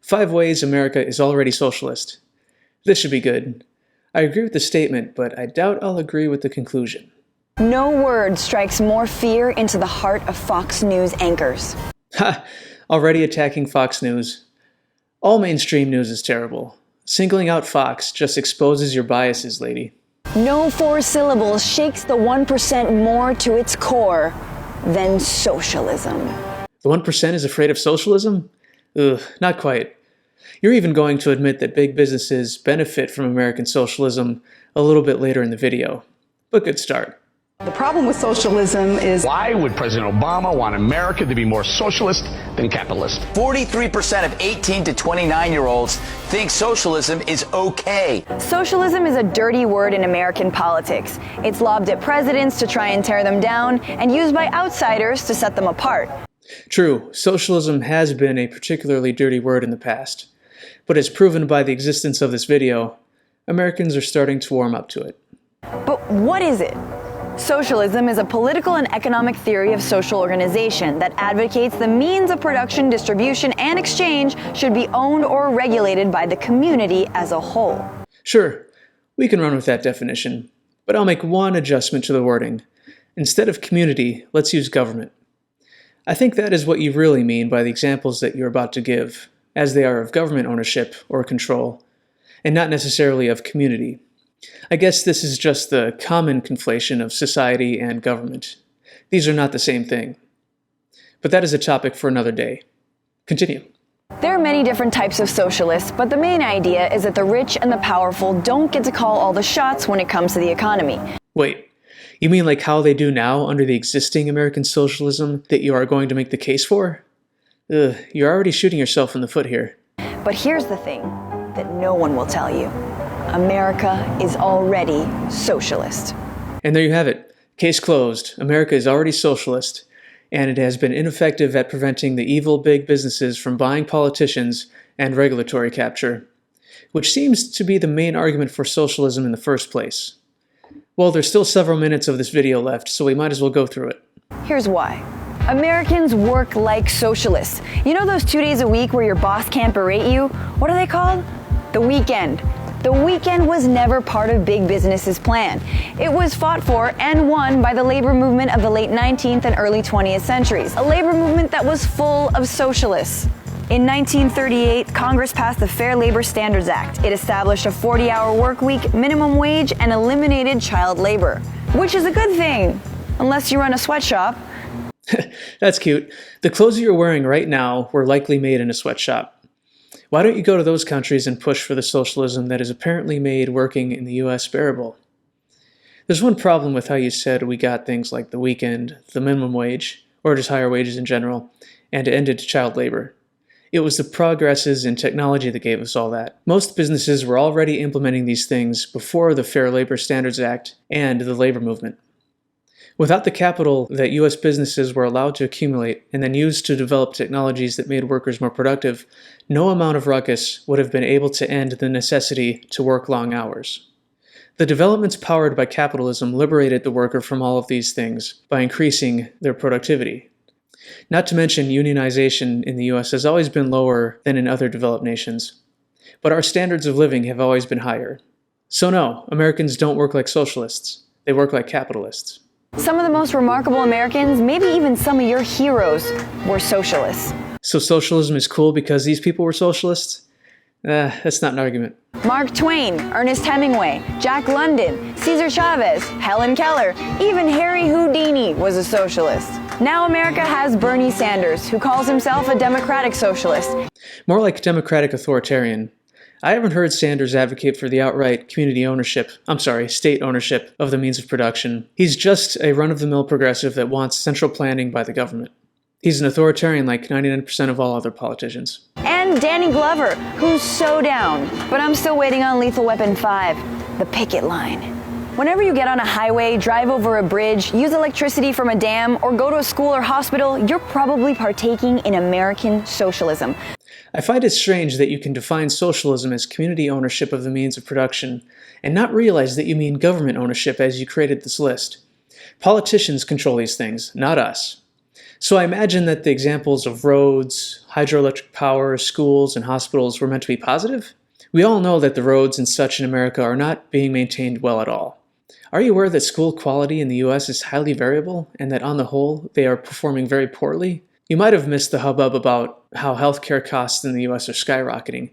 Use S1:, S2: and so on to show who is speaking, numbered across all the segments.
S1: 5 ways America is already socialist. This should be good. I agree with the statement, but I doubt I'll agree with the conclusion.
S2: No word strikes more fear into the heart of Fox News anchors.
S1: Ha! Already attacking Fox News. All mainstream news is terrible. Singling out Fox just exposes your biases, lady.
S2: No 4 syllables shakes the 1% more to its core than socialism.
S1: The 1% is afraid of socialism? Ugh, not quite. You're even going to admit that big businesses benefit from American socialism a little bit later in the video. But good start.
S3: The problem with socialism is,
S4: why would President Obama want America to be more socialist than capitalist?
S5: 43% of 18 to 29-year-olds think socialism is okay.
S2: Socialism is a dirty word in American politics. It's lobbed at presidents to try and tear them down and used by outsiders to set them apart.
S1: True, socialism has been a particularly dirty word in the past. But as proven by the existence of this video, Americans are starting to warm up to it.
S2: But what is it? Socialism is a political and economic theory of social organization that advocates the means of production, distribution, and exchange should be owned or regulated by the community as a whole.
S1: Sure, we can run with that definition, but I'll make one adjustment to the wording. Instead of community, let's use government. I think that is what you really mean by the examples that you're about to give, as they are of government ownership or control, and not necessarily of community. I guess this is just the common conflation of society and government. These are not the same thing. But that is a topic for another day. Continue.
S2: There are many different types of socialists, but the main idea is that the rich and the powerful don't get to call all the shots when it comes to the economy.
S1: Wait, you mean like how they do now under the existing American socialism that you are going to make the case for? Ugh, you're already shooting yourself in the foot here.
S2: But here's the thing that no one will tell you. America is already socialist.
S1: And there you have it. Case closed. America is already socialist, and it has been ineffective at preventing the evil big businesses from buying politicians and regulatory capture, which seems to be the main argument for socialism in the first place. Well, there's still several minutes of this video left, so we might as well go through it.
S2: Here's why. Americans work like socialists. You know those 2 days a week where your boss can't berate you? What are they called? The weekend. The weekend was never part of big business's plan. It was fought for and won by the labor movement of the late 19th and early 20th centuries, a labor movement that was full of socialists. In 1938, Congress passed the Fair Labor Standards Act. It established a 40-hour work week, minimum wage, and eliminated child labor, which is a good thing, unless you run a sweatshop.
S1: That's cute. The clothes you're wearing right now were likely made in a sweatshop. Why don't you go to those countries and push for the socialism that is apparently made working in the US bearable? There's one problem with how you said we got things like the weekend, the minimum wage, or just higher wages in general, and ended child labor. It was the progresses in technology that gave us all that. Most businesses were already implementing these things before the Fair Labor Standards Act and the labor movement. Without the capital that U.S. businesses were allowed to accumulate and then use to develop technologies that made workers more productive, no amount of ruckus would have been able to end the necessity to work long hours. The developments powered by capitalism liberated the worker from all of these things by increasing their productivity. Not to mention, unionization in the U.S. has always been lower than in other developed nations. But our standards of living have always been higher. So no, Americans don't work like socialists. They work like capitalists.
S2: Some of the most remarkable Americans, maybe even some of your heroes, were socialists.
S1: So socialism is cool because these people were socialists? That's not an argument.
S2: Mark Twain, Ernest Hemingway, Jack London, Cesar Chavez, Helen Keller, even Harry Houdini was a socialist. Now America has Bernie Sanders, who calls himself a democratic socialist.
S1: More like democratic authoritarian. I haven't heard Sanders advocate for the outright state ownership of the means of production. He's just a run-of-the-mill progressive that wants central planning by the government. He's an authoritarian like 99% of all other politicians.
S2: And Danny Glover, who's so down. But I'm still waiting on Lethal Weapon 5, the picket line. Whenever you get on a highway, drive over a bridge, use electricity from a dam, or go to a school or hospital, you're probably partaking in American socialism.
S1: I find it strange that you can define socialism as community ownership of the means of production and not realize that you mean government ownership as you created this list. Politicians control these things, not us. So I imagine that the examples of roads, hydroelectric power, schools, and hospitals were meant to be positive? We all know that the roads and such in America are not being maintained well at all. Are you aware that school quality in the US is highly variable and that on the whole they are performing very poorly? You might have missed the hubbub about how healthcare costs in the US are skyrocketing,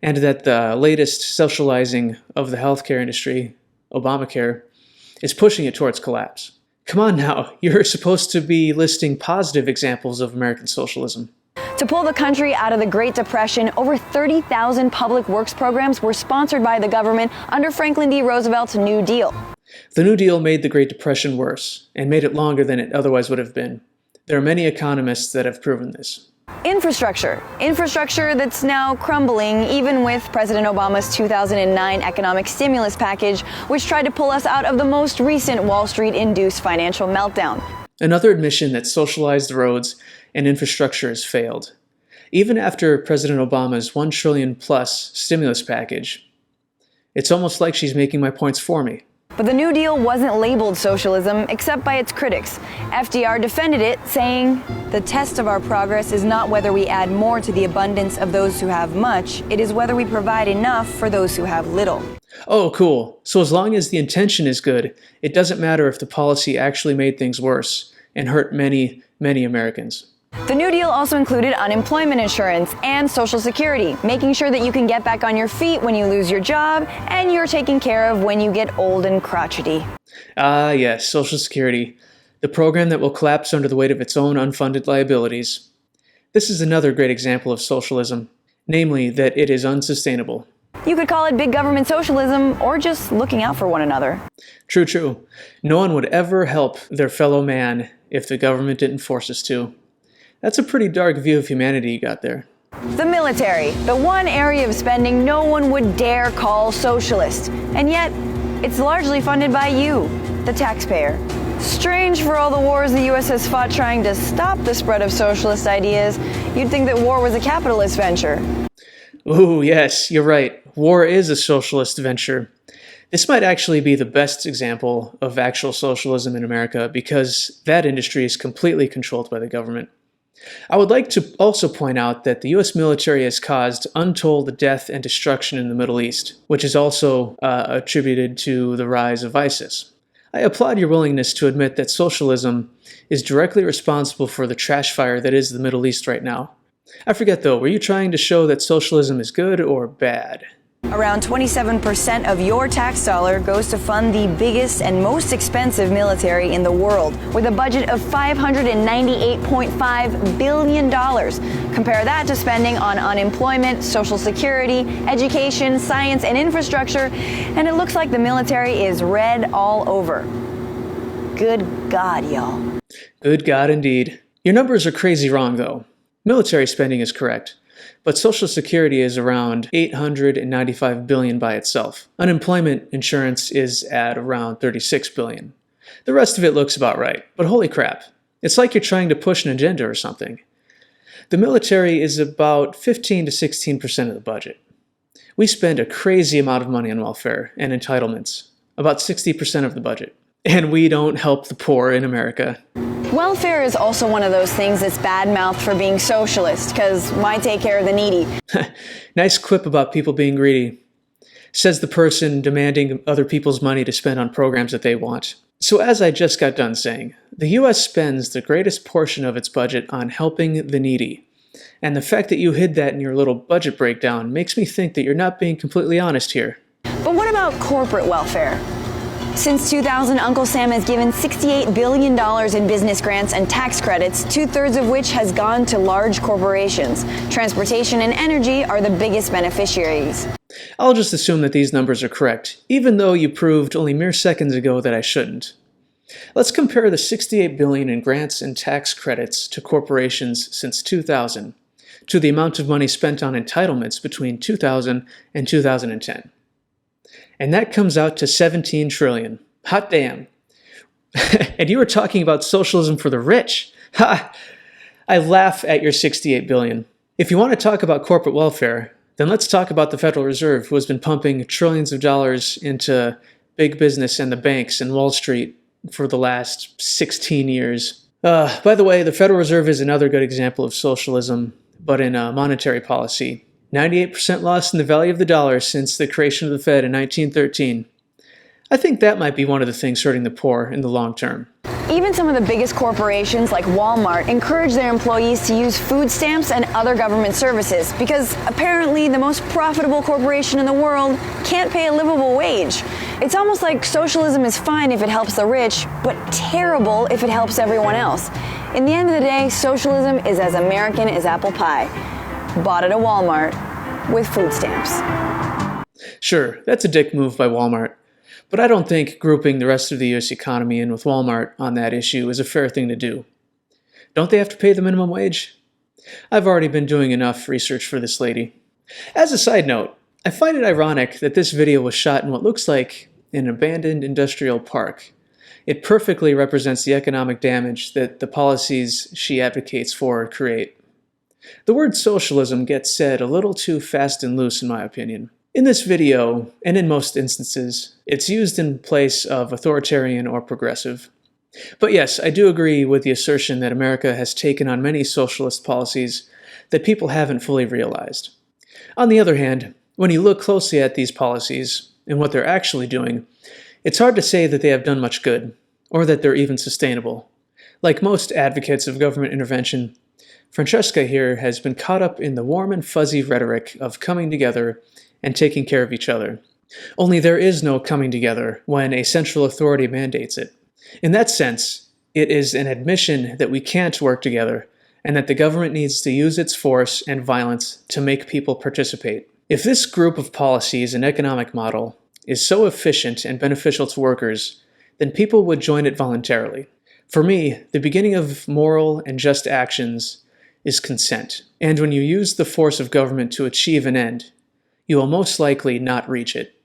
S1: and that the latest socializing of the healthcare industry, Obamacare, is pushing it towards collapse. Come on now, you're supposed to be listing positive examples of American socialism.
S2: To pull the country out of the Great Depression, over 30,000 public works programs were sponsored by the government under Franklin D. Roosevelt's New Deal.
S1: The New Deal made the Great Depression worse and made it longer than it otherwise would have been. There are many economists that have proven this.
S2: Infrastructure that's now crumbling, even with President Obama's 2009 economic stimulus package, which tried to pull us out of the most recent Wall Street-induced financial meltdown.
S1: Another admission that socialized roads and infrastructure has failed. Even after President Obama's $1 trillion plus stimulus package, it's almost like she's making my points for me.
S2: But the New Deal wasn't labeled socialism except by its critics. FDR defended it, saying, "The test of our progress is not whether we add more to the abundance of those who have much, it is whether we provide enough for those who have little."
S1: Oh, cool. So as long as the intention is good, it doesn't matter if the policy actually made things worse and hurt many, many Americans.
S2: The New Deal also included unemployment insurance and Social Security, making sure that you can get back on your feet when you lose your job and you're taken care of when you get old and crotchety.
S1: Ah, yes, Social Security, the program that will collapse under the weight of its own unfunded liabilities. This is another great example of socialism, namely that it is unsustainable.
S2: You could call it big government socialism or just looking out for one another.
S1: True, true. No one would ever help their fellow man if the government didn't force us to. That's a pretty dark view of humanity you got there.
S2: The military, the one area of spending no one would dare call socialist. And yet, it's largely funded by you, the taxpayer. Strange for all the wars the U.S. has fought trying to stop the spread of socialist ideas. You'd think that war was a capitalist venture.
S1: Ooh, yes, you're right. War is a socialist venture. This might actually be the best example of actual socialism in America because that industry is completely controlled by the government. I would like to also point out that the U.S. military has caused untold death and destruction in the Middle East, which is also attributed to the rise of ISIS. I applaud your willingness to admit that socialism is directly responsible for the trash fire that is the Middle East right now. I forget though, were you trying to show that socialism is good or bad?
S2: Around 27% of your tax dollar goes to fund the biggest and most expensive military in the world, with a budget of $598.5 billion. Compare that to spending on unemployment, Social Security, education, science, and infrastructure, and it looks like the military is red all over. Good God, y'all.
S1: Good God, indeed. Your numbers are crazy wrong, though. Military spending is correct, but Social Security is around $895 billion by itself. Unemployment insurance is at around $36 billion. The rest of it looks about right, but holy crap, it's like you're trying to push an agenda or something. The military is about 15 to 16% of the budget. We spend a crazy amount of money on welfare and entitlements, about 60% of the budget. And we don't help the poor in America.
S2: Welfare is also one of those things that's bad-mouthed for being socialist, because why take care of the needy?
S1: Nice quip about people being greedy, says the person demanding other people's money to spend on programs that they want. So as I just got done saying, the US spends the greatest portion of its budget on helping the needy. And the fact that you hid that in your little budget breakdown makes me think that you're not being completely honest here.
S2: But what about corporate welfare? Since 2000, Uncle Sam has given $68 billion in business grants and tax credits, 2/3 of which has gone to large corporations. Transportation and energy are the biggest beneficiaries.
S1: I'll just assume that these numbers are correct, even though you proved only mere seconds ago that I shouldn't. Let's compare the $68 billion in grants and tax credits to corporations since 2000 to the amount of money spent on entitlements between 2000 and 2010. And that comes out to 17 trillion. Hot damn. And you were talking about socialism for the rich. Ha! I laugh at your 68 billion. If you want to talk about corporate welfare, then let's talk about the Federal Reserve, who has been pumping trillions of dollars into big business and the banks and Wall Street for the last 16 years. By the way, the Federal Reserve is another good example of socialism, but in monetary policy. 98% loss in the value of the dollar since the creation of the Fed in 1913. I think that might be one of the things hurting the poor in the long term.
S2: Even some of the biggest corporations like Walmart encourage their employees to use food stamps and other government services because apparently the most profitable corporation in the world can't pay a livable wage. It's almost like socialism is fine if it helps the rich, but terrible if it helps everyone else. In the end of the day, socialism is as American as apple pie. Bought at a Walmart with food stamps.
S1: Sure, that's a dick move by Walmart. But I don't think grouping the rest of the US economy in with Walmart on that issue is a fair thing to do. Don't they have to pay the minimum wage? I've already been doing enough research for this lady. As a side note, I find it ironic that this video was shot in what looks like an abandoned industrial park. It perfectly represents the economic damage that the policies she advocates for create. The word socialism gets said a little too fast and loose in my opinion. In this video, and in most instances, it's used in place of authoritarian or progressive. But yes, I do agree with the assertion that America has taken on many socialist policies that people haven't fully realized. On the other hand, when you look closely at these policies and what they're actually doing, it's hard to say that they have done much good, or that they're even sustainable. Like most advocates of government intervention, Francesca here has been caught up in the warm and fuzzy rhetoric of coming together and taking care of each other. Only there is no coming together when a central authority mandates it. In that sense, it is an admission that we can't work together and that the government needs to use its force and violence to make people participate. If this group of policies and economic model is so efficient and beneficial to workers, then people would join it voluntarily. For me, the beginning of moral and just actions is consent. And when you use the force of government to achieve an end, you will most likely not reach it.